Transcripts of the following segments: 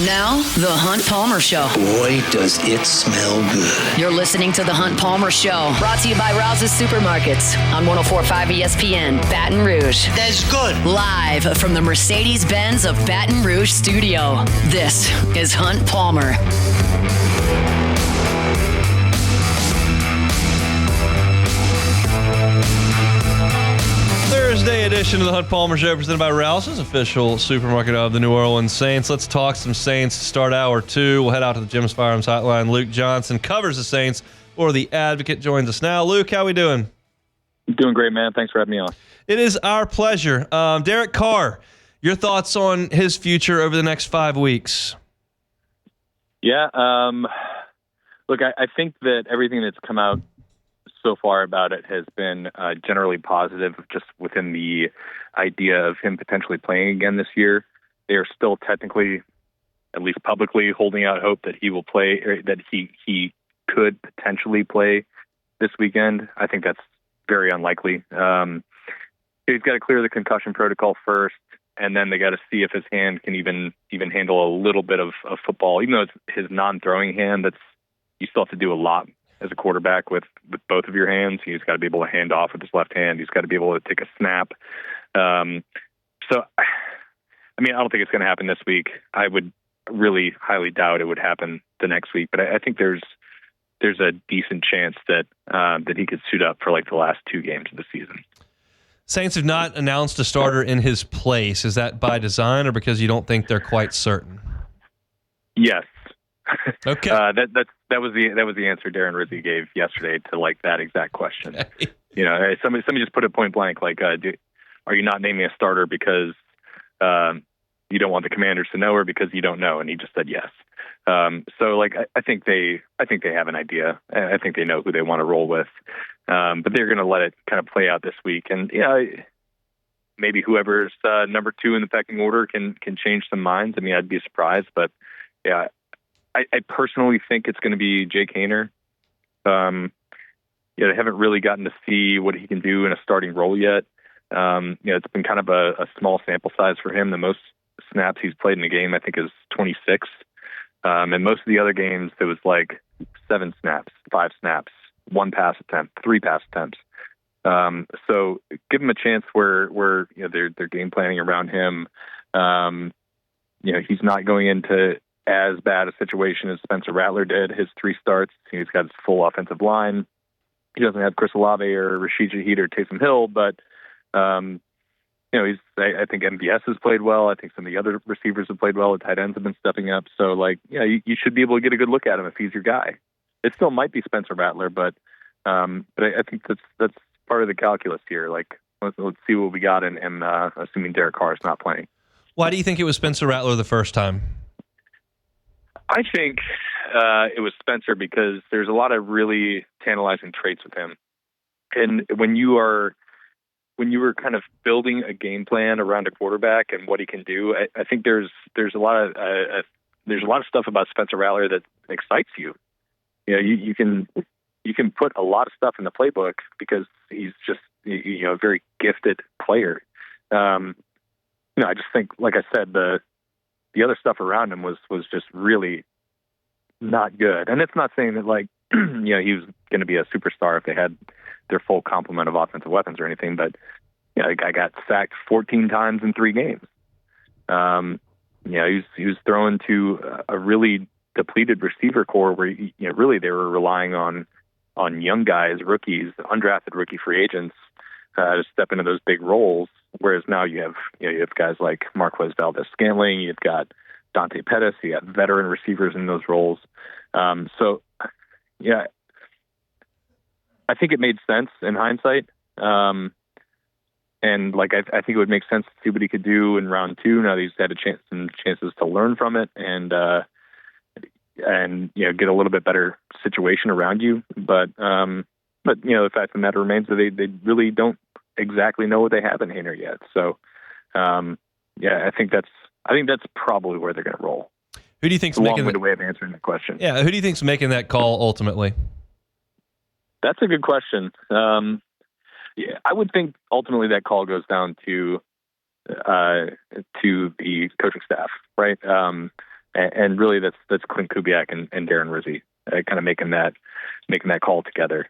Now, The Hunt Palmer Show. Boy, does it smell good. You're listening to The Hunt Palmer Show, brought to you by Rouse's Supermarkets on 104.5 ESPN, Baton Rouge. That's good. Live from the Mercedes-Benz of Baton Rouge studio, this is Hunt Palmer. Thursday edition of the Hunt Palmer Show, presented by Rouse's, official supermarket of the New Orleans Saints. Let's talk some Saints to start hour two. We'll head out to the Jim's Firearms Hotline. Luke Johnson covers the Saints for The Advocate, joins us now. Luke, how we doing? Doing great, man. Thanks for having me on. It is our pleasure. Derek Carr, your thoughts on his future over the next 5 weeks? Yeah, look, I think that everything that's come out so far about it has been generally positive, just within the idea of him potentially playing again this year. They are still technically, at least publicly, holding out hope that he will play, or that he could potentially play this weekend. I think that's very unlikely. He's got to clear the concussion protocol first, and then they got to see if his hand can even handle a little bit of football. Even though it's his non-throwing hand, you still have to do a lot as a quarterback with both of your hands. He's got to be able to hand off with his left hand. He's got to be able to take a snap. So, I mean, I don't think it's going to happen this week. I would really highly doubt it would happen the next week. But I think there's a decent chance that he could suit up for like the last 2 games of the season. Saints have not announced a starter in his place. Is that by design or because you don't think they're quite certain? Yes. Okay. That was the answer Darren Rizzi gave yesterday to like that exact question. Okay. You know, somebody just put it point blank, like, are you not naming a starter because you don't want the Commanders to know, or because you don't know? And he just said yes. So like, I think they have an idea. I think they know who they want to roll with, but they're going to let it kind of play out this week. And maybe whoever's number 2 in the pecking order can change some minds. I mean, I'd be surprised, but yeah. I personally think it's going to be Jake Haener. They haven't really gotten to see what he can do in a starting role yet. It's been kind of a small sample size for him. The most snaps he's played in a game, I think, is 26. And most of the other games, it was like 7 snaps, 5 snaps, 1 pass attempt, 3 pass attempts. So give him a chance where they're game planning around him. He's not going into as bad a situation as Spencer Rattler did his 3 starts. He's got his full offensive line. He doesn't have Chris Olave or Rashid Shaheed or Taysom Hill, but I think MVS has played well. I think some of the other receivers have played well. The tight ends have been stepping up. So you should be able to get a good look at him if he's your guy. It still might be Spencer Rattler, but I think that's part of the calculus here. Like, let's see what we got, and assuming Derek Carr is not playing. Why do you think it was Spencer Rattler the first time? I think it was Spencer because there's a lot of really tantalizing traits with him. And when you were kind of building a game plan around a quarterback and what he can do, I think there's a lot of stuff about Spencer Rattler that excites you. You can put a lot of stuff in the playbook because he's just a very gifted player. I just think, like I said, the other stuff around him was just really not good. And it's not saying that he was going to be a superstar if they had their full complement of offensive weapons or anything. But the guy got sacked 14 times in 3 games. He was thrown to a really depleted receiver core where really they were relying on young guys, rookies, undrafted rookie free agents to step into those big roles. Whereas now you have guys like Marquez Valdez-Scantling, you've got Dante Pettis, you got veteran receivers in those roles. I think it made sense in hindsight. And I think it would make sense to see what he could do in round 2. Now that he's had some chances to learn from it and get a little bit better situation around you. But the fact of the matter remains that they really don't exactly know what they have in Haener yet. So, I think that's probably where they're going to roll. Who do you think's making the way of answering that question? Yeah, who do you think's making that call ultimately? That's a good question. I would think ultimately that call goes down to the coaching staff, right? And really that's Clint Kubiak and Darren Rizzi kind of making that call together.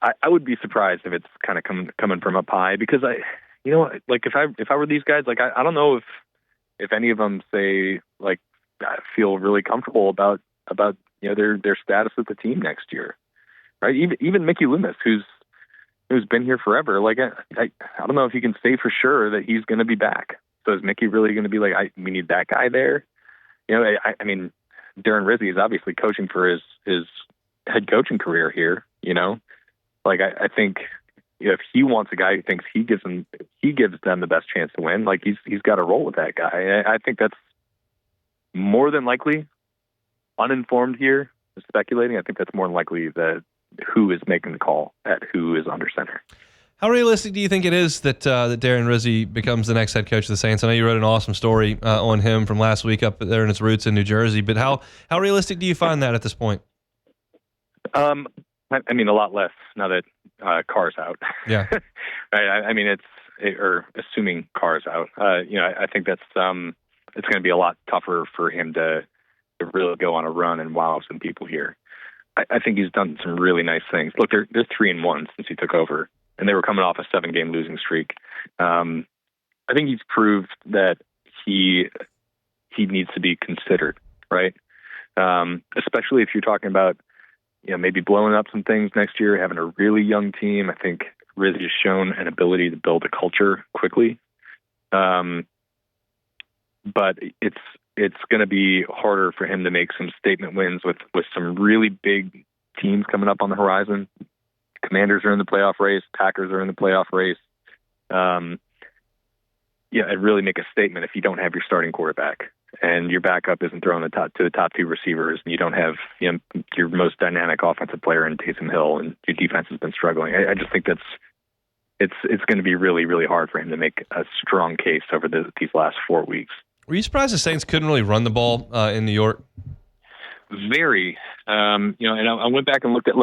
I would be surprised if it's kind of coming from up high, because like if I were these guys, like I don't know if any of them say like I feel really comfortable about their status with the team next year, right? Even Mickey Loomis, who's been here forever. Like I don't know if you can say for sure that he's going to be back. So is Mickey really going to be like, we need that guy there? I mean, Darren Rizzi is obviously coaching for his head coaching career here. Like I think if he wants a guy who thinks he gives them the best chance to win, like he's got to roll with that guy. I think that's more than likely. Uninformed here, speculating. I think that's more than likely that who is making the call at who is under center. How realistic do you think it is that Darren Rizzi becomes the next head coach of the Saints? I know you wrote an awesome story on him from last week up there in his roots in New Jersey, but how realistic do you find that at this point? I mean, a lot less now that Carr's out. Yeah. I mean, or assuming Carr's out. I think that's it's going to be a lot tougher for him to really go on a run and wow some people here. I think he's done some really nice things. Look, they're 3-1 since he took over, and they were coming off a 7-game losing streak. I think he's proved that he needs to be considered, right? Especially if you're talking about maybe blowing up some things next year, having a really young team. I think Rizzi has shown an ability to build a culture quickly, but it's going to be harder for him to make some statement wins with some really big teams coming up on the horizon. Commanders are in the playoff race. Packers are in the playoff race. And really make a statement if you don't have your starting quarterback and your backup isn't throwing the top two receivers, and you don't have your most dynamic offensive player in Taysom Hill, and your defense has been struggling. I just think it's going to be really, really hard for him to make a strong case over these last 4 weeks. Were you surprised the Saints couldn't really run the ball in New York? Very. And I went back and looked at,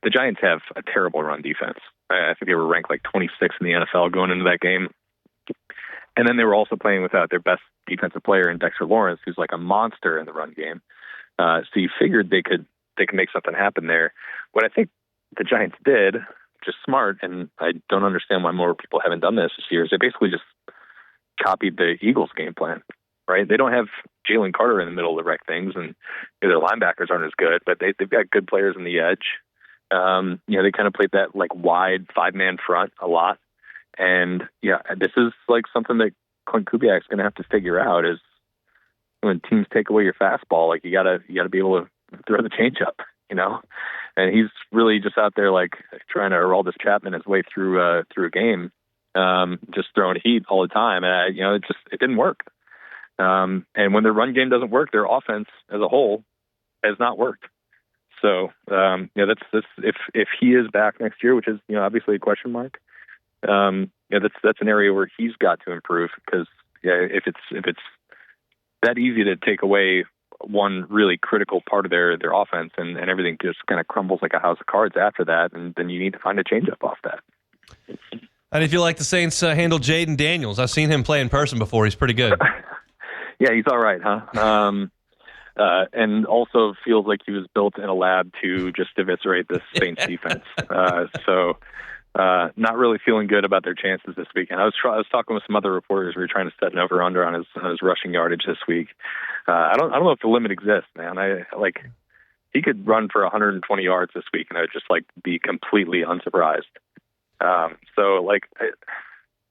the Giants have a terrible run defense. I think they were ranked like 26 in the NFL going into that game. And then they were also playing without their best defensive player in Dexter Lawrence, who's like a monster in the run game. So you figured they could make something happen there. What I think the Giants did, which is smart, and I don't understand why more people haven't done this year, is they basically just copied the Eagles game plan, right? They don't have Jalen Carter in the middle to wreck things, and their linebackers aren't as good, but they've got good players on the edge. They kind of played that like wide 5-man front a lot. And this is like something that Clint Kubiak's going to have to figure out, is when teams take away your fastball, like you gotta be able to throw the changeup, and he's really just out there like trying to Aroldis Chapman his way through a game. Just throwing heat all the time. And, it didn't work. And when their run game doesn't work, their offense as a whole has not worked. So, that's if he is back next year, which is, obviously a question mark. That's an area where he's got to improve, because if it's that easy to take away one really critical part of their offense and everything just kind of crumbles like a house of cards after that, and then you need to find a changeup off that. How do you feel like the Saints handle Jaden Daniels? I've seen him play in person before. He's pretty good. Yeah, he's all right, huh? And also feels like he was built in a lab to just eviscerate this Saints defense. So not really feeling good about their chances this weekend. I was talking with some other reporters. We were trying to set an over/under on his rushing yardage this week. I don't know if the limit exists, man. He could run for 120 yards this week, and I'd just be completely unsurprised.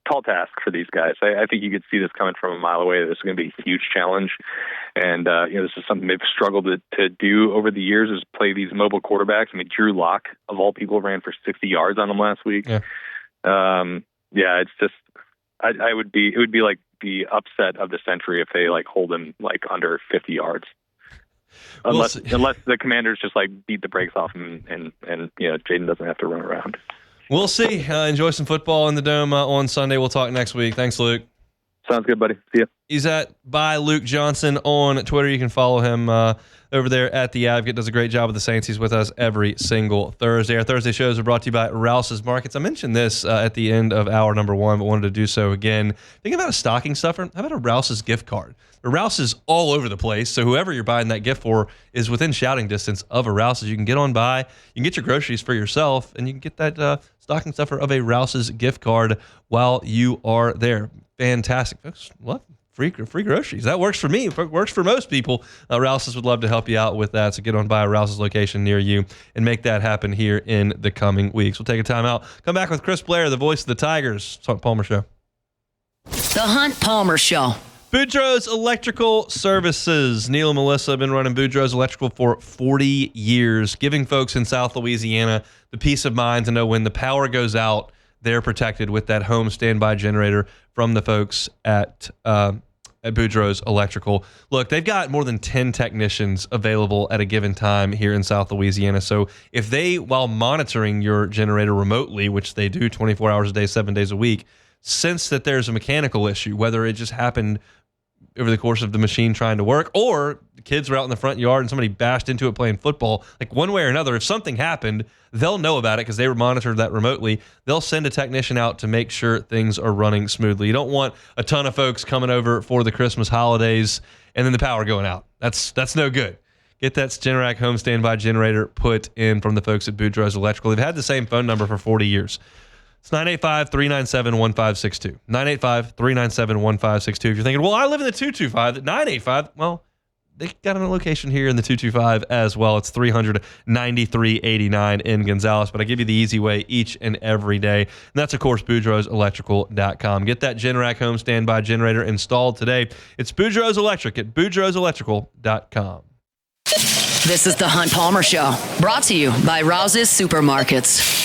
Tall task for these guys. I think you could see this coming from a mile away. This is going to be a huge challenge. And, this is something they've struggled to do over the years, is play these mobile quarterbacks. I mean, Drew Lock, of all people, ran for 60 yards on them last week. Yeah. It's just, it would be like the upset of the century if they hold him under 50 yards. Unless the Commanders just beat the brakes off him and Jaden doesn't have to run around. We'll see. Enjoy some football in the Dome on Sunday. We'll talk next week. Thanks, Luke. Sounds good, buddy. See ya. He's by Luke Johnson on Twitter. You can follow him over there at The Advocate. Does a great job with the Saints. He's with us every single Thursday. Our Thursday shows are brought to you by Rouse's Markets. I mentioned this at the end of hour number 1, but wanted to do so again. Thinking about a stocking stuffer? How about a Rouse's gift card? The Rouse is all over the place, so whoever you're buying that gift for is within shouting distance of a Rouse's. You can get on by, you can get your groceries for yourself, and you can get that stocking stuffer of a Rouse's gift card while you are there. Fantastic, folks. What? Free groceries. That works for me. It works for most people. Rouse's would love to help you out with that. So get on by a Rouse's location near you and make that happen here in the coming weeks. We'll take a time out. Come back with Chris Blair, the voice of the Tigers. It's Hunt Palmer Show. The Hunt Palmer Show. Boudreaux's Electrical Services. Neil and Melissa have been running Boudreaux's Electrical for 40 years, giving folks in South Louisiana the peace of mind to know when the power goes out, they're protected with that home standby generator from the folks at Boudreaux's Electrical. Look, they've got more than 10 technicians available at a given time here in South Louisiana. So if they, while monitoring your generator remotely, which they do 24 hours a day, 7 days a week, sense that there's a mechanical issue, whether it just happened over the course of the machine trying to work, or the kids were out in the front yard and somebody bashed into it playing football, like one way or another, if something happened, they'll know about it because they were monitored that remotely. They'll send a technician out to make sure things are running smoothly. You don't want a ton of folks coming over for the Christmas holidays and then the power going out. That's no good. Get that Generac home standby generator put in from the folks at Boudreaux's Electrical. They've had the same phone number for 40 years. It's 985-397-1562. 985-397-1562. If you're thinking, well, I live in the 225, 985, well, they got a location here in the 225 as well. It's 39389 in Gonzales, but I give you the easy way each and every day. And that's, of course, Boudreaux'Electrical.com. Get that Generac home standby generator installed today. It's Boudreaux's Electric at Boudreaux'Electrical.com. This is the Hunt Palmer Show, brought to you by Rouse's Supermarkets.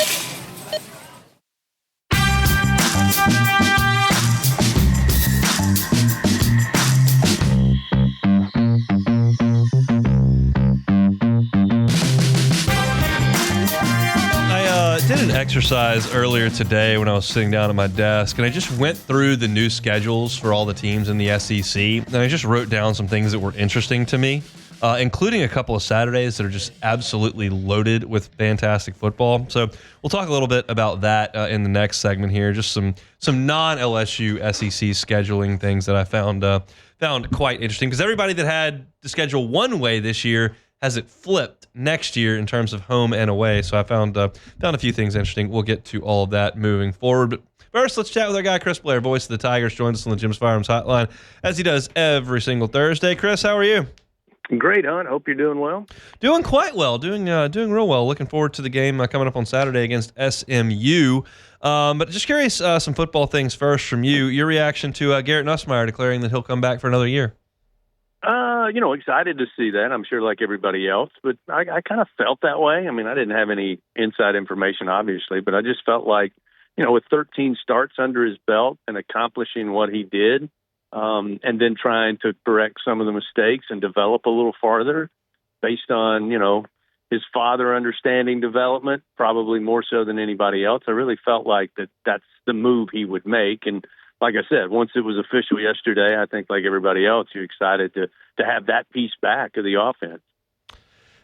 Did an exercise earlier today when I was sitting down at my desk, and I just went through the new schedules for all the teams in the SEC, and I just wrote down some things that were interesting to me, including a couple of Saturdays that are just absolutely loaded with fantastic football. So we'll talk a little bit about that in the next segment here, just some non-LSU SEC scheduling things that I found quite interesting, because everybody that had the schedule one way this year has it flipped next year in terms of home and away. So I found a few things interesting. We'll get to all of that moving forward. But first, let's chat with our guy, Chris Blair, voice of the Tigers, joins us on the Jim's Firearms Hotline, as he does every single Thursday. Chris, how are you? Great, Hunt. Hope you're doing well. Doing quite well. Doing real well. Looking forward to the game coming up on Saturday against SMU. But just curious, some football things first from you. Your reaction to Garrett Nussmeier declaring that he'll come back for another year. Excited to see that. I'm sure like everybody else, but I kind of felt that way. I mean, I didn't have any inside information, obviously, but I just felt like, with 13 starts under his belt and accomplishing what he did, and then trying to correct some of the mistakes and develop a little farther based on, his father understanding development, probably more so than anybody else. I really felt like that's the move he would make. And like I said, once it was official yesterday, I think like everybody else, you're excited to have that piece back of the offense.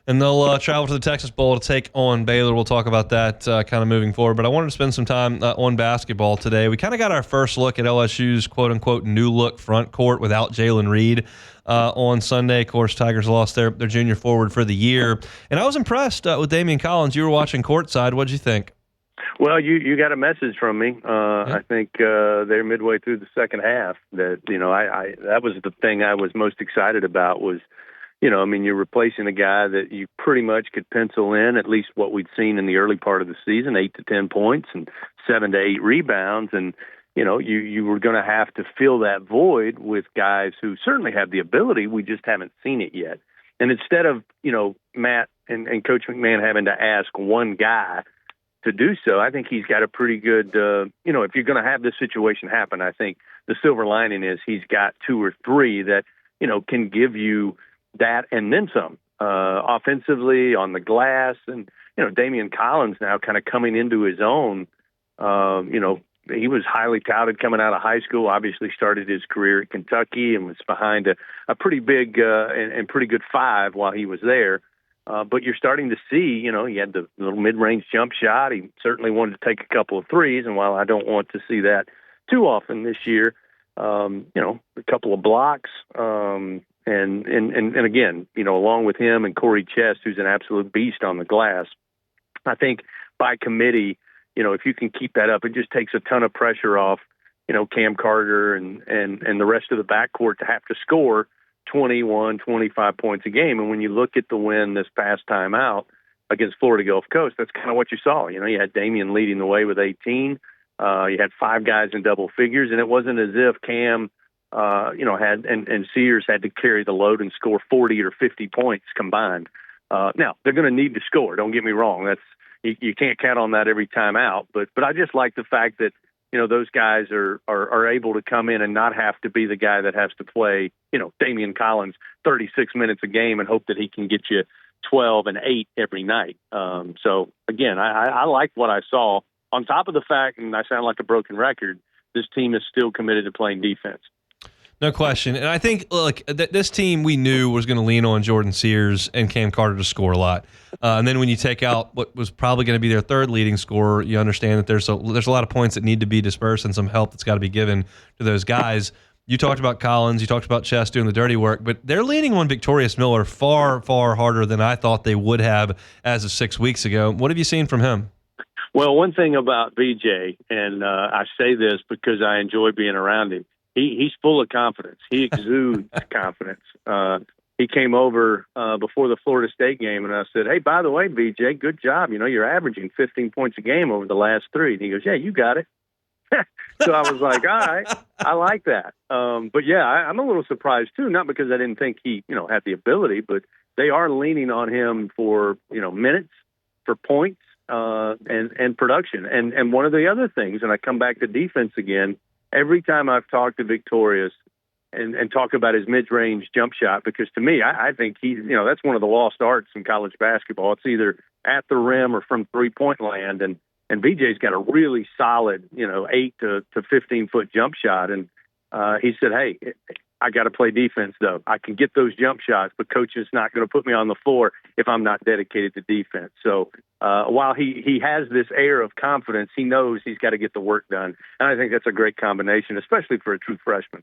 And they'll travel to the Texas Bowl to take on Baylor. We'll talk about that kind of moving forward. But I wanted to spend some time on basketball today. We kind of got our first look at LSU's quote-unquote new-look front court without Jalen Reed on Sunday. Of course, Tigers lost their junior forward for the year. And I was impressed with Damian Collins. You were watching courtside. What did you think? Well, you got a message from me. I think they're midway through the second half. That that was the thing I was most excited about. Was you're replacing a guy that you pretty much could pencil in at least what we'd seen in the early part of the season, 8 to 10 points and 7 to 8 rebounds, and you were going to have to fill that void with guys who certainly have the ability. We just haven't seen it yet. And instead of Matt and Coach McMahon having to ask one guy to do so, I think he's got a pretty good, if you're going to have this situation happen, I think the silver lining is he's got 2 or 3 that, can give you that and then some, offensively on the glass. And, Damian Collins now kind of coming into his own, he was highly touted coming out of high school. Obviously, started his career at Kentucky and was behind a pretty big and pretty good five while he was there. But you're starting to see, he had the little mid-range jump shot. He certainly wanted to take a couple of threes, and while I don't want to see that too often this year, a couple of blocks, and again, along with him and Corey Chest, who's an absolute beast on the glass. I think by committee, if you can keep that up, it just takes a ton of pressure off, Cam Carter and the rest of the backcourt to have to score 21, 25 points a game. And when you look at the win this past time out against Florida Gulf Coast, that's kind of what you saw. You had Damian leading the way with 18. You had 5 guys in double figures, and it wasn't as if Cam, had and Sears had to carry the load and score 40 or 50 points combined. Now they're going to need to score. Don't get me wrong. You can't count on that every time out. But I just like the fact that those guys are able to come in and not have to be the guy that has to play Damian Collins 36 minutes a game and hope that he can get you 12 and 8 every night. So again, I like what I saw. On top of the fact, and I sound like a broken record, this team is still committed to playing defense. No question. And I think, look, this team we knew was going to lean on Jordan Sears and Cam Carter to score a lot. And then when you take out what was probably going to be their third leading scorer, you understand that there's a lot of points that need to be dispersed and some help that's got to be given to those guys. You talked about Collins, you talked about Chess doing the dirty work, but they're leaning on Victorious Miller far, far harder than I thought they would have as of 6 weeks ago. What have you seen from him? Well, one thing about VJ, and I say this because I enjoy being around him, he's full of confidence. He exudes confidence. He came over before the Florida State game, and I said, "Hey, by the way, VJ, good job. You're averaging 15 points a game over the last 3." And he goes, "Yeah, you got it." So I was like, all right, I like that. But yeah, I'm a little surprised too, not because I didn't think he, had the ability, but they are leaning on him for, minutes, for points, and production. And one of the other things, and I come back to defense again, every time I've talked to Victorious and talk about his mid-range jump shot, because to me, I think he's, that's one of the lost arts in college basketball. It's either at the rim or from three-point land. And VJ's got a really solid, 8 to 15-foot jump shot. And he said, "Hey, I got to play defense, though. I can get those jump shots, but coach is not going to put me on the floor if I'm not dedicated to defense." So while he has this air of confidence, he knows he's got to get the work done. And I think that's a great combination, especially for a true freshman.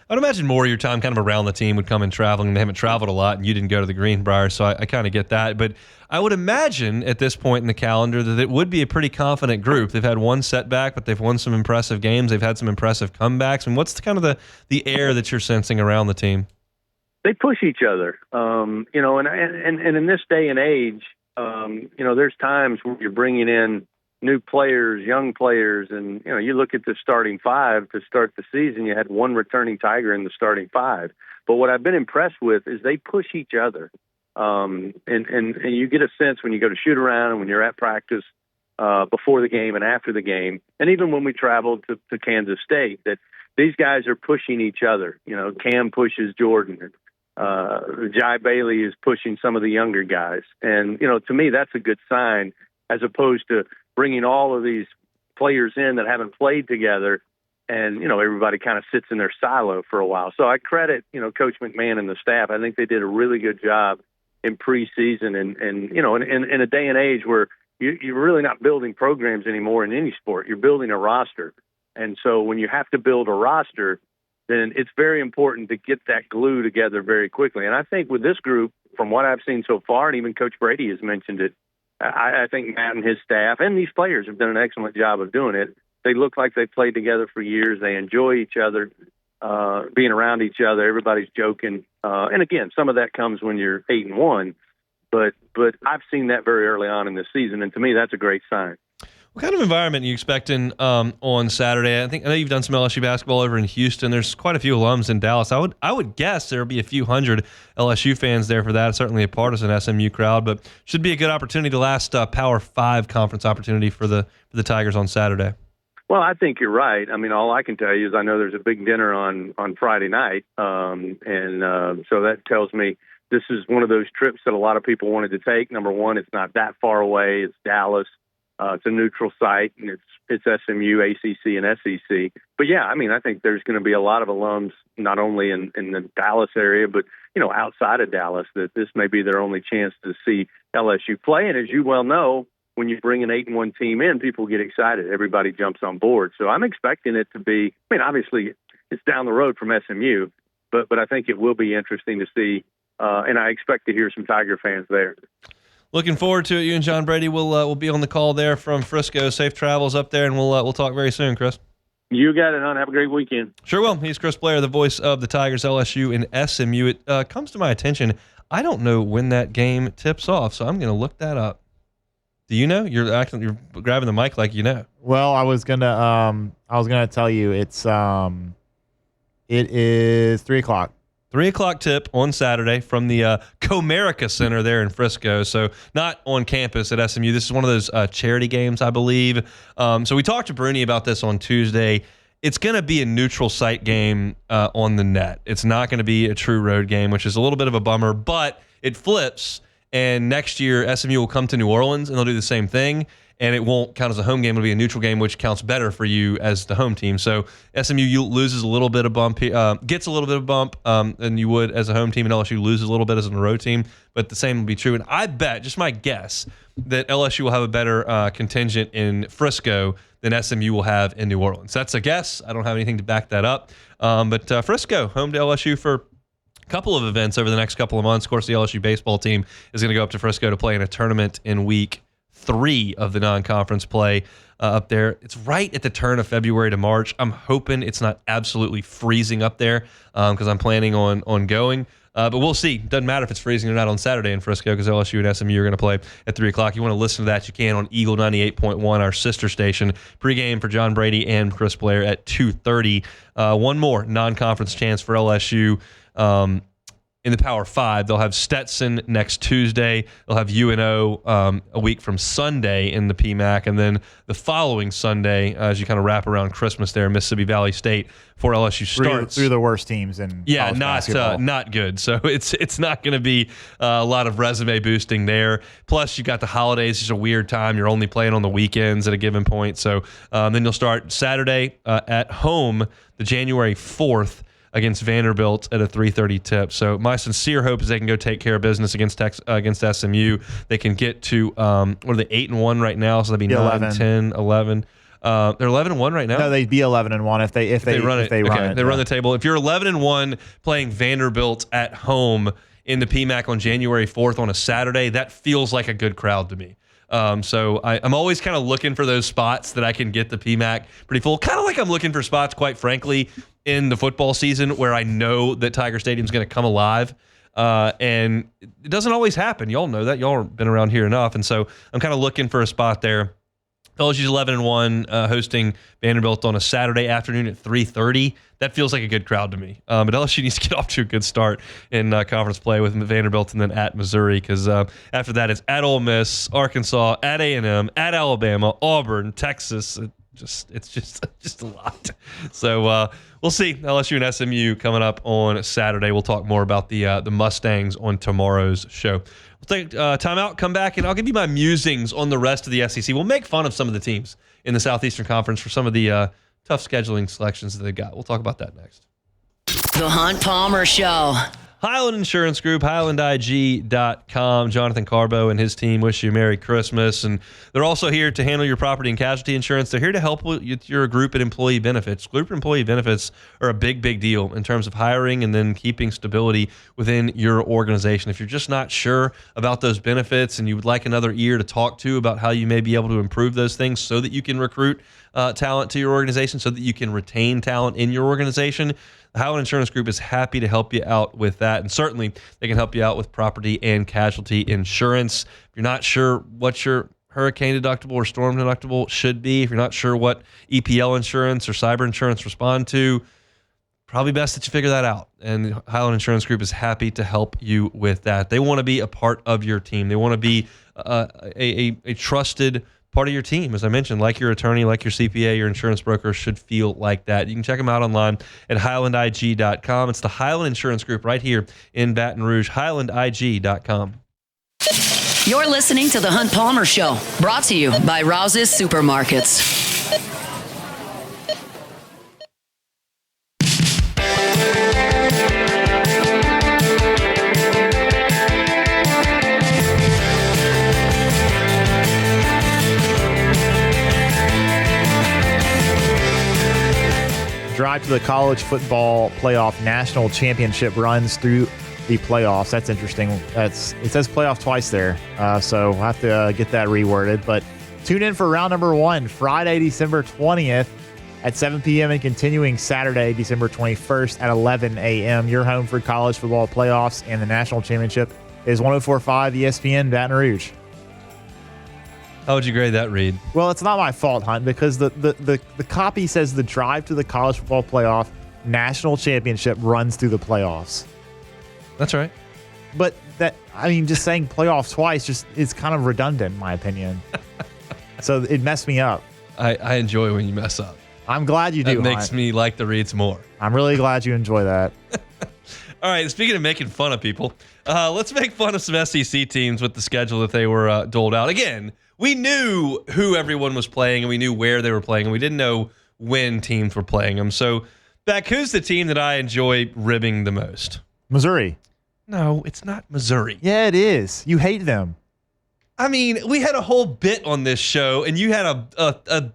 I'd imagine more of your time kind of around the team would come in traveling. They haven't traveled a lot, and you didn't go to the Greenbrier, so I kind of get that. But I would imagine at this point in the calendar that it would be a pretty confident group. They've had one setback, but they've won some impressive games. They've had some impressive comebacks. And what's kind of the air that you're sensing around the team? They push each other, and in this day and age, there's times where you're bringing in new players, young players, and you look at the starting five to start the season. You had one returning Tiger in the starting five, but what I've been impressed with is they push each other, and you get a sense when you go to shoot around and when you're at practice before the game and after the game, and even when we traveled to Kansas State, that these guys are pushing each other. Cam pushes Jordan. Jai Bailey is pushing some of the younger guys, and to me that's a good sign, as opposed to bringing all of these players in that haven't played together, and everybody kind of sits in their silo for a while. So I credit Coach McMahon and the staff. I think they did a really good job in preseason, and in a day and age where you're really not building programs anymore in any sport. You're building a roster, and so when you have to build a roster, then it's very important to get that glue together very quickly. And I think with this group, from what I've seen so far, and even Coach Brady has mentioned it, I think Matt and his staff and these players have done an excellent job of doing it. They look like they've played together for years. They enjoy each other, being around each other. Everybody's joking. And again, some of that comes when you're 8-1, but I've seen that very early on in the season. And to me, that's a great sign. What kind of environment are you expecting on Saturday? I know you've done some LSU basketball over in Houston. There's quite a few alums in Dallas. I would guess there'll be a few hundred LSU fans there for that. Certainly a partisan SMU crowd, but should be a good opportunity, to last Power 5 conference opportunity for the Tigers on Saturday. Well, I think you're right. I mean, all I can tell you is I know there's a big dinner on Friday night, and so that tells me this is one of those trips that a lot of people wanted to take. Number one, it's not that far away. It's Dallas. It's a neutral site, and it's SMU, ACC, and SEC. But yeah, I mean, I think there's going to be a lot of alums, not only in the Dallas area, but outside of Dallas, that this may be their only chance to see LSU play. And as you well know, when you bring an 8-1 team in, people get excited. Everybody jumps on board. So I'm expecting it to be. I mean, obviously, it's down the road from SMU, but I think it will be interesting to see, and I expect to hear some Tiger fans there. Looking forward to it. You and John Brady will be on the call there from Frisco. Safe travels up there, and we'll talk very soon, Chris. You got it, hon. Have a great weekend. Sure will. He's Chris Blair, the voice of the Tigers, LSU, and SMU. It comes to my attention, I don't know when that game tips off, so I'm going to look that up. Do you know? You're grabbing the mic like you know. Well, I was gonna tell you it is 3:00. 3:00 tip on Saturday from the Comerica Center there in Frisco. So not on campus at SMU. This is one of those charity games, I believe. So we talked to Bruni about this on Tuesday. It's going to be a neutral site game on the net. It's not going to be a true road game, which is a little bit of a bummer, but it flips. And next year, SMU will come to New Orleans, and they'll do the same thing. And it won't count as a home game. It'll be a neutral game, which counts better for you as the home team. So SMU loses a little bit of bump, gets a little bit of bump than you would as a home team, and LSU loses a little bit as a road team. But the same will be true. And I bet, just my guess, that LSU will have a better contingent in Frisco than SMU will have in New Orleans. That's a guess. I don't have anything to back that up. But Frisco, home to LSU for couple of events over the next couple of months. Of course, the LSU baseball team is going to go up to Frisco to play in a tournament in week 3 of the non-conference play up there. It's right at the turn of February to March. I'm hoping it's not absolutely freezing up there because I'm planning on going. But we'll see. Doesn't matter if it's freezing or not on Saturday in Frisco because LSU and SMU are going to play at 3 o'clock. You want to listen to that, you can on Eagle 98.1, our sister station. Pregame for John Brady and Chris Blair at 2:30. One more non-conference chance for LSU. In the Power 5, they'll have Stetson next Tuesday. They'll have UNO a week from Sunday in the PMAC, and then the following Sunday, as you kind of wrap around Christmas there, Mississippi Valley State before LSU starts. Through the worst teams in college basketball. Not good. So it's not going to be a lot of resume boosting there. Plus, you got the holidays. It's a weird time. You're only playing on the weekends at a given point. So then you'll start Saturday at home, the January 4th. Against Vanderbilt at a 3:30 tip. So my sincere hope is they can go take care of business against SMU. They can get to, what are they, 8-1 right now? So that'd be 9, 11. 10, 11. They're 11-1 right now? No, they'd be 11-1 if they run it. They run the table. If you're 11-1 playing Vanderbilt at home in the PMAC on January 4th on a Saturday, that feels like a good crowd to me. So I'm always kind of looking for those spots that I can get the PMAC pretty full. Kind of like I'm looking for spots, quite frankly, in the football season where I know that Tiger Stadium's going to come alive. And it doesn't always happen. Y'all know that. Y'all have been around here enough. And so I'm kind of looking for a spot there. LSU's 11-1 hosting Vanderbilt on a Saturday afternoon at 3:30. That feels like a good crowd to me. But LSU needs to get off to a good start in conference play with Vanderbilt and then at Missouri because after that it's at Ole Miss, Arkansas, at A&M, at Alabama, Auburn, Texas. It's just a lot. So we'll see. LSU and SMU coming up on Saturday. We'll talk more about the Mustangs on tomorrow's show. We'll take time out, come back, and I'll give you my musings on the rest of the SEC. We'll make fun of some of the teams in the Southeastern Conference for some of the tough scheduling selections that they've got. We'll talk about that next. The Hunt Palmer Show. Highland Insurance Group, HighlandIG.com. Jonathan Carbo and his team wish you a Merry Christmas. And they're also here to handle your property and casualty insurance. They're here to help with your group and employee benefits. Group employee benefits are a big, big deal in terms of hiring and then keeping stability within your organization. If you're just not sure about those benefits and you would like another ear to talk to about how you may be able to improve those things so that you can recruit talent to your organization, so that you can retain talent in your organization, the Highland Insurance Group is happy to help you out with that. And certainly they can help you out with property and casualty insurance. If you're not sure what your hurricane deductible or storm deductible should be, if you're not sure what EPL insurance or cyber insurance respond to, probably best that you figure that out. And the Highland Insurance Group is happy to help you with that. They want to be a part of your team. They want to be a trusted part of your team, as I mentioned, like your attorney, like your CPA, your insurance broker should feel like that. You can check them out online at HighlandIG.com. It's the Highland Insurance Group right here in Baton Rouge, HighlandIG.com. You're listening to The Hunt Palmer Show, brought to you by Rouse's Supermarkets. Drive to the college football playoff national championship runs through the playoffs. That's interesting. It says playoff twice there, so we'll have to get that reworded. But tune in for round number 1, Friday, December 20th at 7 p.m. and continuing Saturday, December 21st at 11 a.m. Your home for college football playoffs and the national championship is 104.5 ESPN Baton Rouge. How would you grade that read? Well, it's not my fault, Hunt, because the copy says the drive to the college football playoff national championship runs through the playoffs. That's right. But just saying playoff twice is kind of redundant, in my opinion. So it messed me up. I enjoy when you mess up. I'm glad you do. That makes me like the reads more. I'm really glad you enjoy that. All right, speaking of making fun of people, let's make fun of some SEC teams with the schedule that they were doled out. Again, we knew who everyone was playing, and we knew where they were playing, and we didn't know when teams were playing them. So, Beck, who's the team that I enjoy ribbing the most? Missouri. No, it's not Missouri. Yeah, it is. You hate them. I mean, we had a whole bit on this show, and you had a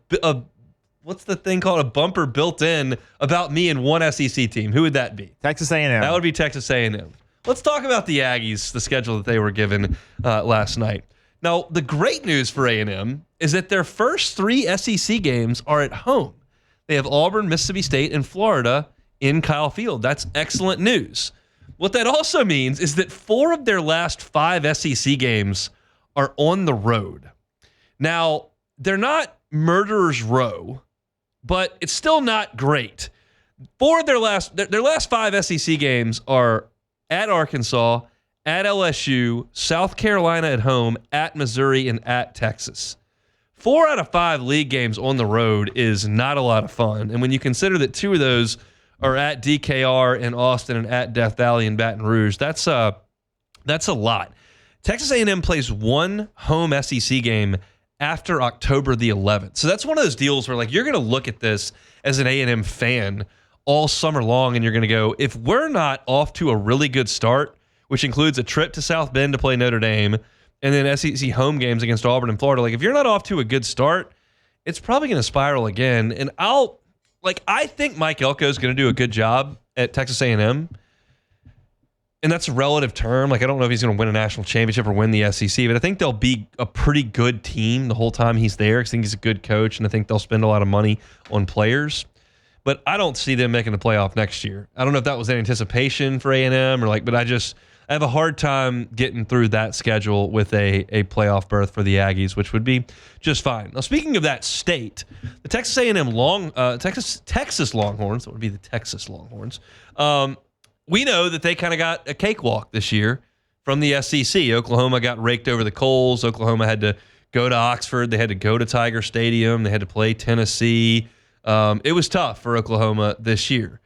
what's the thing called, a bumper built in about me and one SEC team. Who would that be? Texas A&M. That would be Texas A&M. Let's talk about the Aggies, the schedule that they were given last night. Now, the great news for A&M is that their first 3 SEC games are at home. They have Auburn, Mississippi State, and Florida in Kyle Field. That's excellent news. What that also means is that 4 of their last 5 SEC games are on the road. Now, they're not murderer's row, but it's still not great. 4 of their last 5 SEC games are at Arkansas, at LSU, South Carolina at home, at Missouri, and at Texas. 4 out of 5 league games on the road is not a lot of fun. And when you consider that 2 of those are at DKR in Austin and at Death Valley in Baton Rouge, that's a lot. Texas A&M plays 1 home SEC game after October the 11th. So that's one of those deals where, like, you're going to look at this as an A&M fan all summer long, and you're going to go, if we're not off to a really good start, which includes a trip to South Bend to play Notre Dame, and then SEC home games against Auburn and Florida. Like, if you're not off to a good start, it's probably going to spiral again. And I think Mike Elko is going to do a good job at Texas A&M, and that's a relative term. Like, I don't know if he's going to win a national championship or win the SEC, but I think they'll be a pretty good team the whole time he's there. I think he's a good coach, and I think they'll spend a lot of money on players. But I don't see them making the playoff next year. I don't know if that was an anticipation for A&M but I have a hard time getting through that schedule with a playoff berth for the Aggies, which would be just fine. Now, speaking of that state, the Texas A&M Texas Longhorns, that would be the Texas Longhorns, we know that they kind of got a cakewalk this year from the SEC. Oklahoma got raked over the coals. Oklahoma had to go to Oxford. They had to go to Tiger Stadium. They had to play Tennessee. It was tough for Oklahoma this year.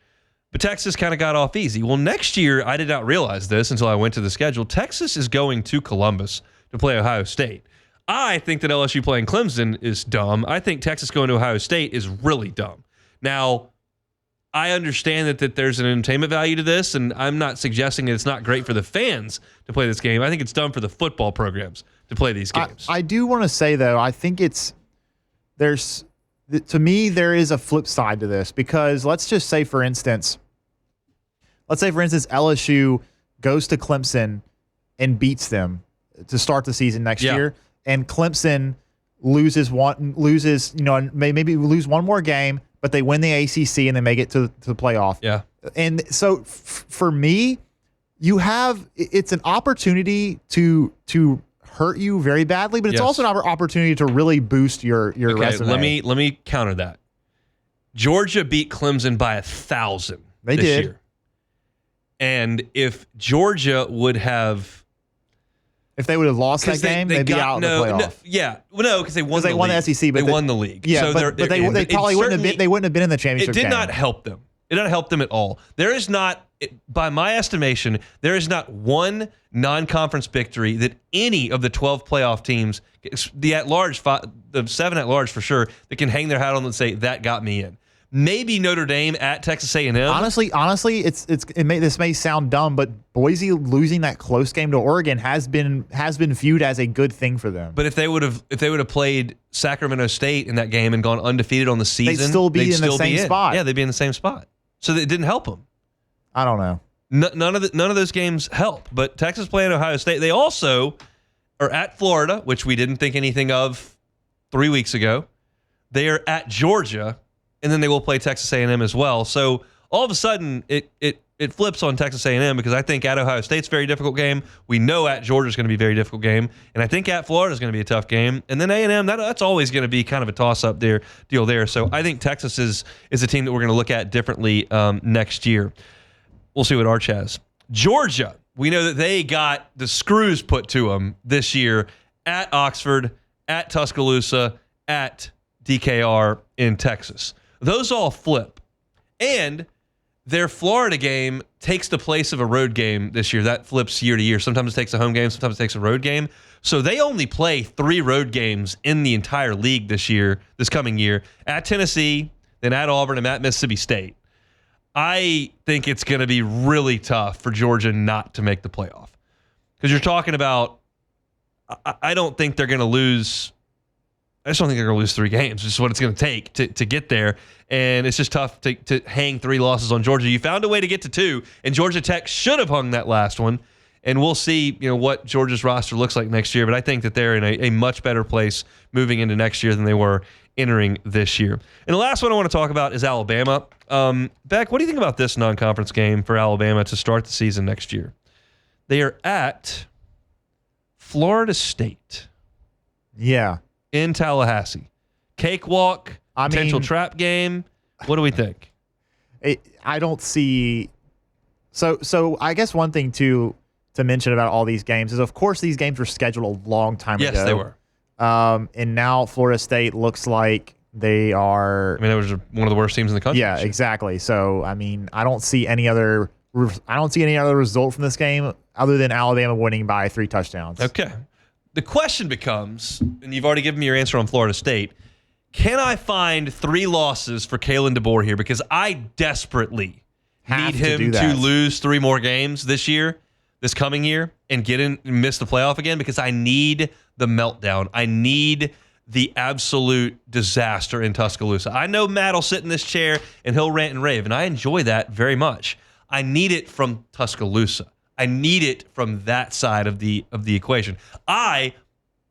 But Texas kind of got off easy. Well, next year, I did not realize this until I went to the schedule. Texas is going to Columbus to play Ohio State. I think that LSU playing Clemson is dumb. I think Texas going to Ohio State is really dumb. Now, I understand that there's an entertainment value to this, and I'm not suggesting that it's not great for the fans to play this game. I think it's dumb for the football programs to play these games. I do want to say, though, I think to me, there is a flip side to this, because let's say, for instance, LSU goes to Clemson and beats them to start the season next year, and Clemson loses, maybe lose one more game, but they win the ACC and they make it to the playoff. Yeah. And so for me, it's an opportunity to hurt you very badly, but it's also an opportunity to really boost your resume. Let me counter that. Georgia beat Clemson by 1,000 this year. And if Georgia would have, if they would have lost that game, they'd be out in the playoff. Because they won. They won the SEC, but they won the league. Yeah, so but they probably wouldn't have been. They wouldn't have been in the championship. It did game. not help them. It doesn't help them at all. There is not, by my estimation, there is not one non-conference victory that any of the 12 playoff teams, the at-large, the 7 at-large for sure, that can hang their hat on and say, that got me in. Maybe Notre Dame at Texas A&M. Honestly, this may sound dumb, but Boise losing that close game to Oregon has been viewed as a good thing for them. But if they would have played Sacramento State in that game and gone undefeated on the season, they'd still be in the same spot. Yeah, they'd be in the same spot. So it didn't help them. I don't know. None of those games help. But Texas playing Ohio State. They also are at Florida, which we didn't think anything of 3 weeks ago. They are at Georgia, and then they will play Texas A&M as well. So all of a sudden, it flips on Texas A&M because I think at Ohio State's a very difficult game. We know at Georgia's going to be a very difficult game, and I think at Florida's going to be a tough game. And then A&M, that's always going to be kind of a toss-up deal there. So I think Texas is a team that we're going to look at differently next year. We'll see what Arch has. Georgia, we know that they got the screws put to them this year at Oxford, at Tuscaloosa, at DKR in Texas. Those all flip. And their Florida game takes the place of a road game this year. That flips year to year. Sometimes it takes a home game, sometimes it takes a road game. So they only play 3 road games in the entire league this coming year, at Tennessee, then at Auburn, and at Mississippi State. I think it's going to be really tough for Georgia not to make the playoff. Because you're talking about, I don't think they're going to lose. I just don't think they're going to lose 3 games. It's just what it's going to take to get there. And it's just tough to hang 3 losses on Georgia. You found a way to get to 2, and Georgia Tech should have hung that last one. And we'll see, what Georgia's roster looks like next year. But I think that they're in a much better place moving into next year than they were entering this year. And the last one I want to talk about is Alabama. Beck, what do you think about this non-conference game for Alabama to start the season next year? They are at Florida State. Yeah. In Tallahassee. Cakewalk, potential trap game. What do we think? I don't see. So I guess one thing to mention about all these games is, of course, these games were scheduled a long time ago. Yes, they were. And now Florida State looks like they are. It was one of the worst teams in the country. Yeah, exactly. So I don't see any other result from this game other than Alabama winning by 3 touchdowns. Okay. The question becomes, and you've already given me your answer on Florida State, can I find 3 losses for Kalen DeBoer here? Because I desperately need him to lose 3 more games this coming year, and miss the playoff again, because I need the meltdown. I need the absolute disaster in Tuscaloosa. I know Matt will sit in this chair and he'll rant and rave, and I enjoy that very much. I need it from Tuscaloosa. I need it from that side of the equation. I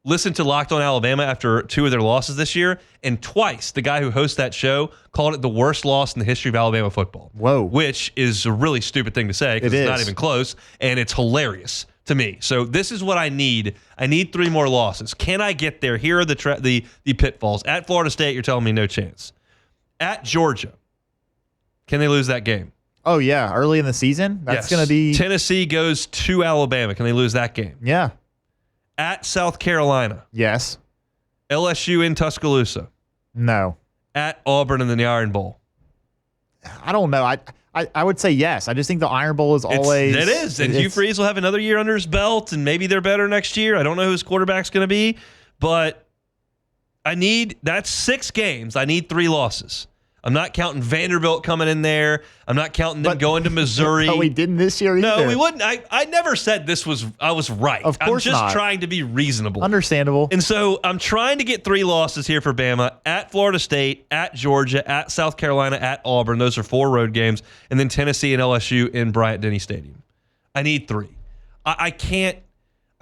listened to Locked On Alabama after 2 of their losses this year, and twice the guy who hosts that show called it the worst loss in the history of Alabama football. Whoa. Which is a really stupid thing to say, because it's not even close, and it's hilarious to me. So this is what I need. I need 3 more losses. Can I get there? Here are the pitfalls. At Florida State, you're telling me no chance. At Georgia, can they lose that game? Oh, yeah. Early in the season? That's going to be. Tennessee goes to Alabama. Can they lose that game? Yeah. At South Carolina. Yes. LSU in Tuscaloosa. No. At Auburn in the Iron Bowl. I don't know. I would say yes. I just think the Iron Bowl is always. It is. And Hugh Freeze will have another year under his belt, and maybe they're better next year. I don't know who his quarterback's going to be, but that's 6 games. I need 3 losses. I'm not counting Vanderbilt coming in there. I'm not counting them going to Missouri. No, we didn't this year either. No, we wouldn't. I never said I was right. Of course I'm just not. trying to be reasonable. Understandable. And so I'm trying to get 3 losses here for Bama: at Florida State, at Georgia, at South Carolina, at Auburn. Those are 4 road games. And then Tennessee and LSU in Bryant-Denny Stadium. I need 3. I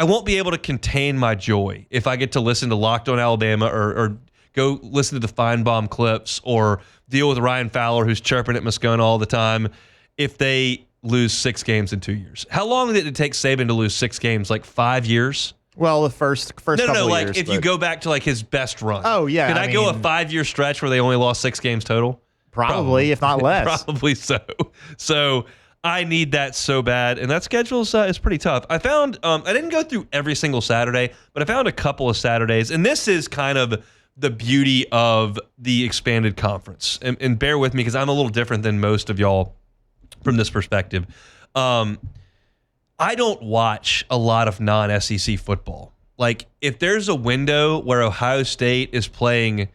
won't be able to contain my joy if I get to listen to Locked On Alabama or go listen to the Feinbaum clips or deal with Ryan Fowler, who's chirping at Moscona all the time, if they lose 6 games in 2 years. How long did it take Saban to lose 6 games? Like 5 years? Well, the first couple of years. Like if you go back to like his best run. Oh, yeah. Could I go a 5-year stretch where they only lost 6 games total? Probably, if not less. Probably so. So I need that so bad, and that schedule is pretty tough. I found I didn't go through every single Saturday, but I found a couple of Saturdays, and this is kind of the beauty of the expanded conference. And bear with me because I'm a little different than most of y'all from this perspective. I don't watch a lot of non-SEC football. Like, if there's a window where Ohio State is playing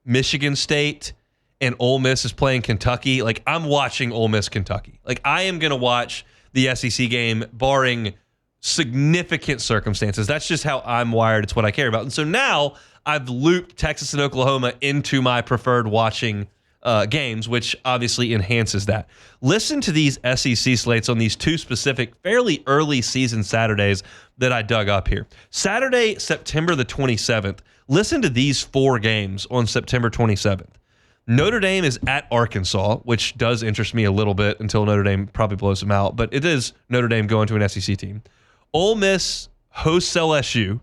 Michigan State and Ole Miss is playing Kentucky, like, I'm watching Ole Miss Kentucky. Like, I am going to watch the SEC game barring significant circumstances. That's just how I'm wired. It's what I care about. And so now I've looped Texas and Oklahoma into my preferred watching games, which obviously enhances that. Listen to these SEC slates on these two specific, fairly early season Saturdays that I dug up here. Saturday, September the 27th. Listen to these 4 games on September 27th. Notre Dame is at Arkansas, which does interest me a little bit until Notre Dame probably blows them out, but it is Notre Dame going to an SEC team. Ole Miss hosts LSU.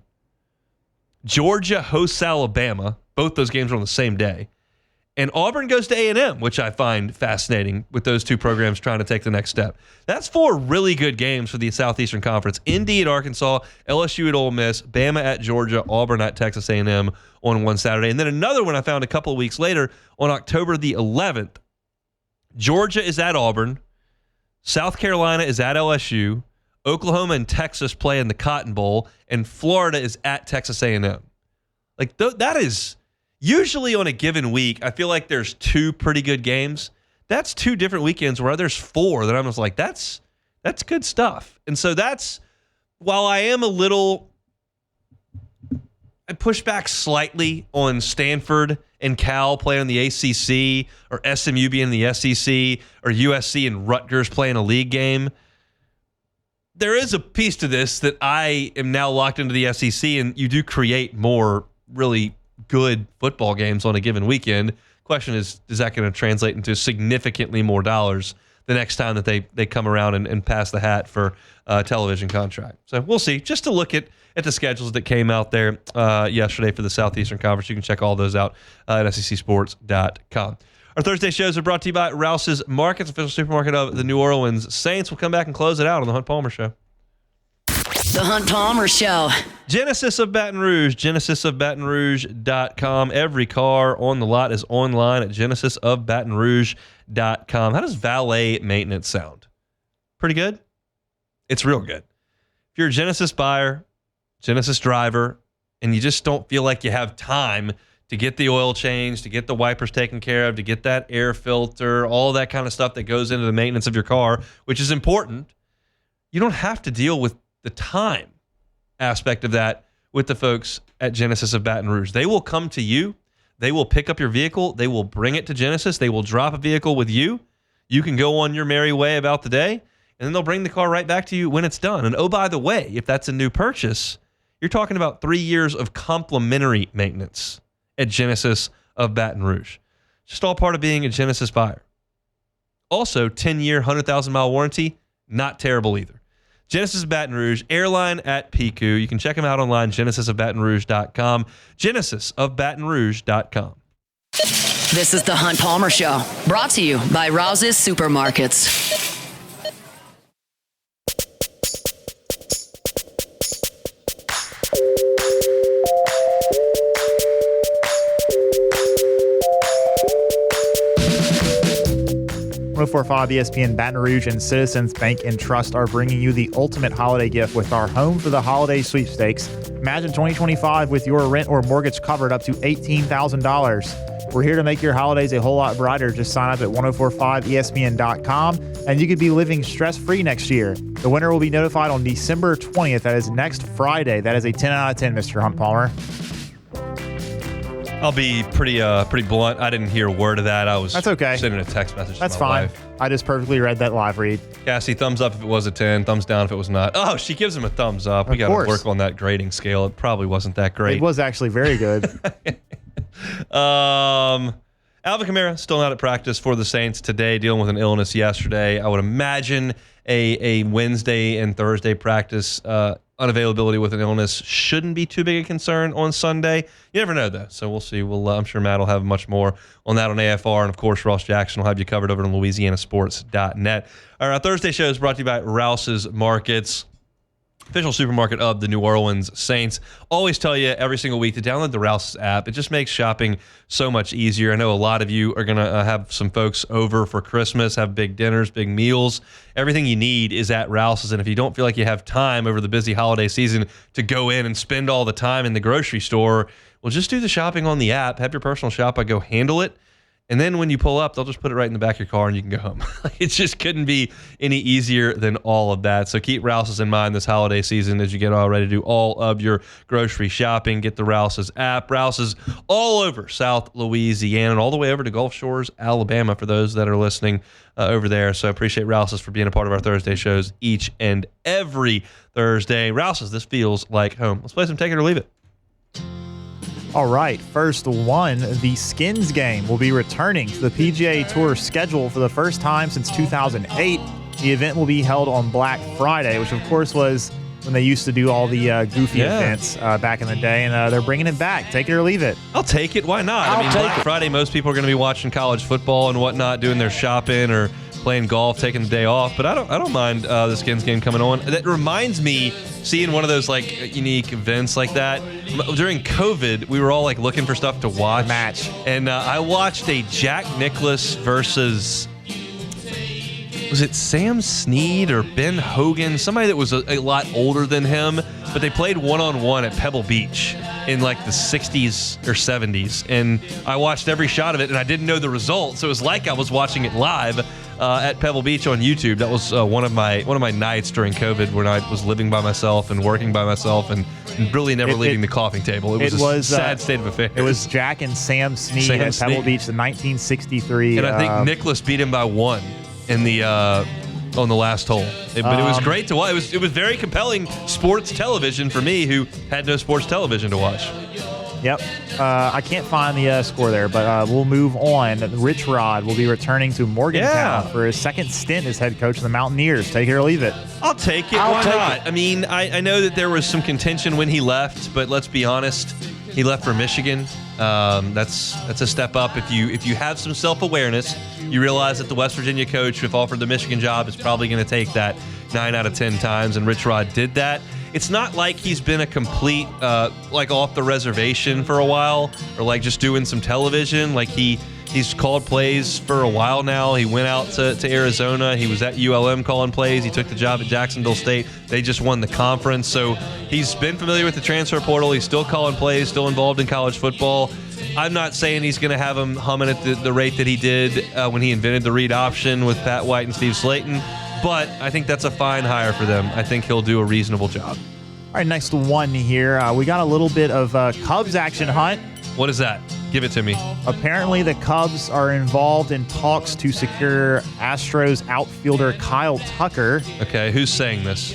Georgia hosts Alabama. Both those games are on the same day. And Auburn goes to A&M, which I find fascinating with those two programs trying to take the next step. That's 4 really good games for the Southeastern Conference. Indy at Arkansas, LSU at Ole Miss, Bama at Georgia, Auburn at Texas A&M on one Saturday. And then another one I found a couple of weeks later on October the 11th. Georgia is at Auburn. South Carolina is at LSU. Oklahoma and Texas play in the Cotton Bowl. And Florida is at Texas A&M. Like, that is... Usually on a given week, I feel like there's 2 pretty good games. That's 2 different weekends where there's 4 that I'm just like, that's good stuff. And so that's, while I am I push back slightly on Stanford and Cal playing in the ACC, or SMU being in the SEC, or USC and Rutgers playing a league game. There is a piece to this that I am now locked into the SEC, and you do create more really good football games on a given weekend. Question is that going to translate into significantly more dollars the next time that they come around and pass the hat for a television contract? So we'll see. Just to look at the schedules that came out there yesterday for the Southeastern Conference. You can check all those out at secsports.com. Our Thursday shows are brought to you by Rouse's Markets, official supermarket of the New Orleans Saints. We'll come back and close it out on the Hunt Palmer Show. The Hunt Palmer Show. Genesis of Baton Rouge, genesisofbatonrouge.com. Every car on the lot is online at genesisofbatonrouge.com. How does valet maintenance sound? Pretty good? It's real good. If you're a Genesis buyer, Genesis driver, and you just don't feel like you have time to get the oil changed, to get the wipers taken care of, to get that air filter, all that kind of stuff that goes into the maintenance of your car, which is important, you don't have to deal with the time aspect of that with the folks at Genesis of Baton Rouge. They will come to you. They will pick up your vehicle. They will bring it to Genesis. They will drop a vehicle with you. You can go on your merry way about the day, and then they'll bring the car right back to you when it's done. And oh, by the way, if that's a new purchase, you're talking about 3 years of complimentary maintenance at Genesis of Baton Rouge. Just all part of being a Genesis buyer. Also, 10-year, 100,000-mile warranty, not terrible either. Genesis of Baton Rouge, airline at Piku. You can check them out online, genesisofbatonrouge.com, genesisofbatonrouge.com. This is the Hunt Palmer Show, brought to you by Rouse's Supermarkets. .104.5 ESPN Baton Rouge and Citizens Bank and Trust are bringing you the ultimate holiday gift with our Home for the Holiday sweepstakes. Imagine 2025 with your rent or mortgage covered up to $18,000. We're here to make your holidays a whole lot brighter. Just sign up at 1045ESPN.com and you could be living stress-free next year. The winner will be notified on December 20th. That is next Friday. That is a 10 out of 10, Mr. Hunt Palmer. I'll be pretty blunt. I didn't hear a word of that. That's okay. Sending a text message That's to my fine. wife. I just perfectly read that live read. Cassie, thumbs up if it was a 10, thumbs down if it was not. Oh, she gives him a thumbs up. We got to work on that grading scale. It probably wasn't that great. It was actually very good. Alvin Kamara still not at practice for the Saints today, dealing with an illness yesterday. I would imagine a Wednesday and Thursday practice unavailability with an illness shouldn't be too big a concern on Sunday. You never know, though. So we'll see. I'm sure Matt will have much more on that on AFR. And, of course, Ross Jackson will have you covered over on LouisianaSports.net. All right, our Thursday show is brought to you by Rouse's Markets. official supermarket of the New Orleans Saints. Always tell you every single week to download the Rouse's app. It just makes shopping so much easier. I know a lot of you are going to have some folks over for Christmas, have big dinners, big meals. Everything you need is at Rouse's, and if you don't feel like you have time over the busy holiday season to go in and spend all the time in the grocery store, well, just do the shopping on the app. Have your personal shopper go handle it. And then when you pull up, they'll just put it right in the back of your car and you can go home. It just couldn't be any easier than all of that. So keep Rouse's in mind this holiday season as you get all ready to do all of your grocery shopping. Get the Rouse's app. Rouse's all over South Louisiana and all the way over to Gulf Shores, Alabama for those that are listening over there. So I appreciate Rouse's for being a part of our Thursday shows each and every Thursday. Rouse's, this feels like home. Let's play some Take It or Leave It. All right, first one, the Skins game will be returning to the PGA Tour schedule for the first time since 2008. The event will be held on Black Friday, which of course was when they used to do all the goofy events back in the day, and they're bringing it back. Take it or leave it. I'll take it. Why not? I mean, Black Friday, most people are going to be watching college football and whatnot, doing their shopping or playing golf, taking the day off. But I don't mind the Skins game coming on. That reminds me, seeing one of those like unique events like that. During COVID, we were all like looking for stuff to watch. Match. And I watched a Jack Nicklaus versus, was it Sam Snead or Ben Hogan? Somebody that was a lot older than him, but they played one-on-one at Pebble Beach in like the 60s or 70s. And I watched every shot of it, and I didn't know the result. So it was like I was watching it live at Pebble Beach on YouTube. That was one of my nights during COVID when I was living by myself and working by myself and really never leaving the coffee table. It was a sad state of affairs. It was Jack and Sam Snead at Pebble Beach in 1963. And I think Nicklaus beat him by one in the on the last hole. But it was great to watch. It was very compelling sports television for me, who had no sports television to watch. Yep. I can't find the score there, but we'll move on. Rich Rod will be returning to Morgantown for his second stint as head coach of the Mountaineers. Take it or leave it. I'll take it. Why not? I mean, I know that there was some contention when he left, but let's be honest, he left for Michigan. That's a step up. If you have some self-awareness, you realize that the West Virginia coach, if offered the Michigan job, is probably going to take that 9 out of 10 times, and Rich Rod did that. It's not like he's been a complete, like off the reservation for a while, or like just doing some television. Like he's called plays for a while now. He went out to Arizona. He was at ULM calling plays. He took the job at Jacksonville State. They just won the conference. So he's been familiar with the transfer portal. He's still calling plays, still involved in college football. I'm not saying he's going to have him humming at the rate that he did when he invented the read option with Pat White and Steve Slayton. But I think that's a fine hire for them. I think he'll do a reasonable job. All right, next one here. We got a little bit of Cubs action, Hunt. What is that? Give it to me. Apparently, the Cubs are involved in talks to secure Astros outfielder Kyle Tucker. Okay, who's saying this?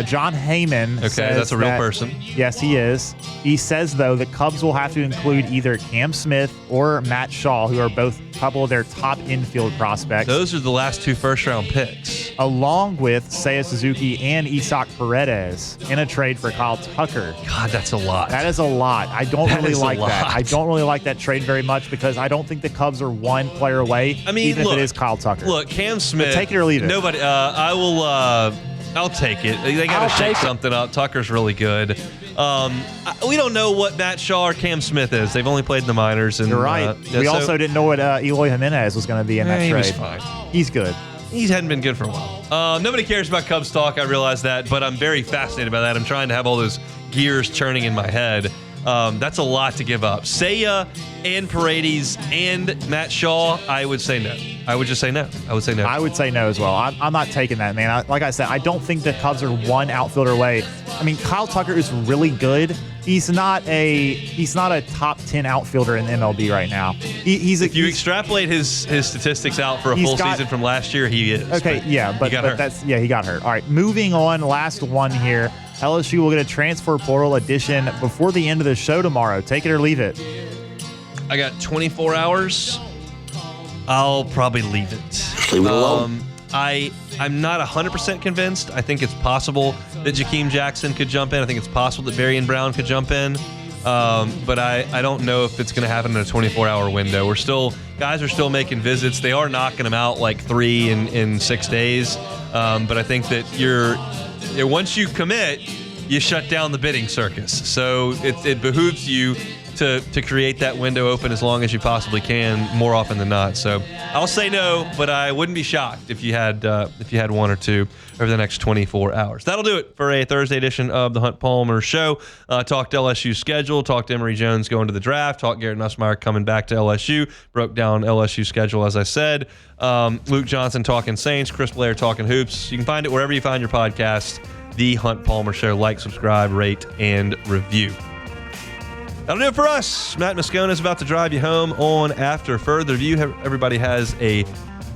John Heyman. Okay, says that's a real person. Yes, he is. He says, though, the Cubs will have to include either Cam Smith or Matt Shaw, who are both a couple of their top infield prospects. Those are the last 2 first-round picks. Along with Seiya Suzuki and Isaac Paredes in a trade for Kyle Tucker. God, that's a lot. That is a lot. I don't really like that. I don't really like that trade very much because I don't think the Cubs are one player away, even if it is Kyle Tucker. Look, Cam Smith. But take it or leave it. Nobody. I will. I'll take it. They got to shake something up. Tucker's really good. We don't know what Matt Shaw or Cam Smith is. They've only played in the minors. And, you're right. We also didn't know what Eloy Jimenez was going to be in that trade. He's fine. He's good. He hadn't been good for a while. Nobody cares about Cubs talk. I realize that, but I'm very fascinated by that. I'm trying to have all those gears churning in my head. That's a lot to give up. Seiya and Paredes and Matt Shaw, I would say no. I would just say no. I would say no. I would say no as well. I'm not taking that, man. Like I said, I don't think the Cubs are one outfielder away. I mean, Kyle Tucker is really good. He's not a top 10 outfielder in the MLB right now. If you extrapolate his statistics out for a full season from last year, he is. Okay, yeah, but he got hurt. All right, moving on. Last one here. LSU will get a transfer portal addition before the end of the show tomorrow. Take it or leave it. I got 24 hours. I'll probably leave it. Leave it alone. I'm not 100% convinced. I think it's possible that Jakeem Jackson could jump in. I think it's possible that Varian Brown could jump in. But I don't know if it's going to happen in a 24-hour window. Guys are still making visits. They are knocking them out like 3 in 6 days. But I think that once you commit, you shut down the bidding circus. So it behooves you to create that window open as long as you possibly can, more often than not. So I'll say no, but I wouldn't be shocked if you had one or two over the next 24 hours. That'll do it for a Thursday edition of the Hunt Palmer Show. Talked LSU schedule, talked Emory Jones going to the draft, talked Garrett Nussmeier coming back to LSU, broke down LSU schedule as I said. Luke Johnson talking Saints, Chris Blair talking hoops. You can find it wherever you find your podcast. The Hunt Palmer Show. Like, subscribe, rate, and review. That'll do it for us. Matt Moscona is about to drive you home on After Further View. Everybody has a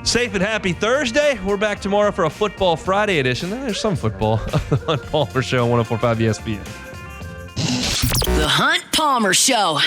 safe and happy Thursday. We're back tomorrow for a Football Friday edition. There's some football on Palmer Show on 104.5 ESPN. The Hunt Palmer Show.